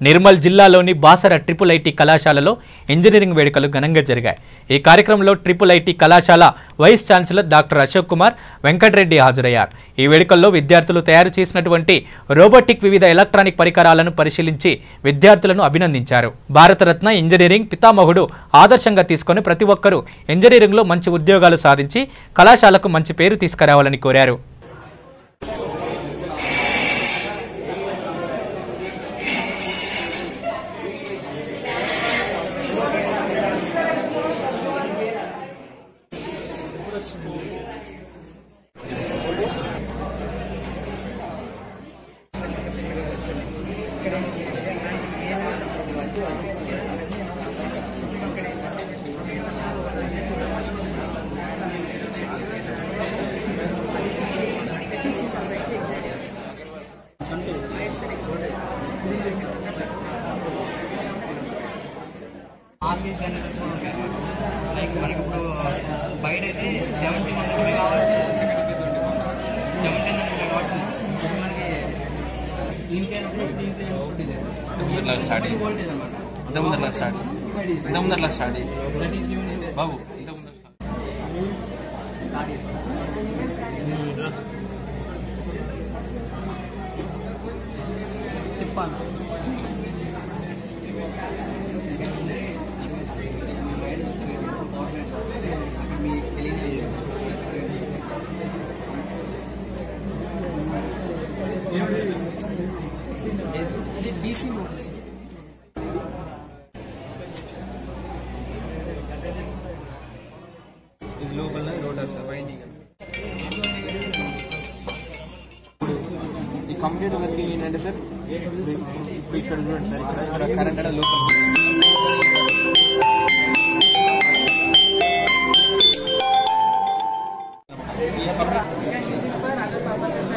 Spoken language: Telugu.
నిర్మల్ జిల్లాలోని బాసర ట్రిపుల్ ఐటీ కళాశాలలో ఇంజనీరింగ్ వేడుకలు ఘనంగా జరిగాయి। ఈ కార్యక్రమంలో ట్రిపుల్ ఐటీ కళాశాల vice chancellor doctor Ashok Kumar Venkatareddy హాజరయ్యారు। ఈ వేడుకల్లో విద్యార్థులు తయారు చేసినటువంటి రోబోటిక్ వివిధ ఎలక్ట్రానిక్ పరికరాలను పరిశీలించి విద్యార్థులను అభినందించారు। భారతరత్న ఇంజనీరింగ్ పితామహుడు ఆదర్శంగా తీసుకొని ప్రతి ఒక్కరూ ఇంజనీరింగ్లో మంచి ఉద్యోగాలు సాధించి కళాశాలకు మంచి పేరు తీసుకురావాలని కోరారు। ఆఫీస్ లైక్ మనకి ఇప్పుడు బయట అయితే 1700 మెగావాట్స్ 1700 మెగావాట్స్ మనకి దీంట్లో స్టార్ట్ వోల్టేజ్ అన్నమాట ఇంతకుముందర స్టార్ట్ బాబు తిప్పాలి BC motors ఇది లోపల రోటర్ సార్ వైండింగ్ ఈ కంప్యూటర్ వర్కింగ్ ఏంటంటే సార్ ఇప్పుడు ఇక్కడ చూడండి సార్ ఇక్కడ కరెంట్ అనేది లోపల ఈ కంప్యూటర్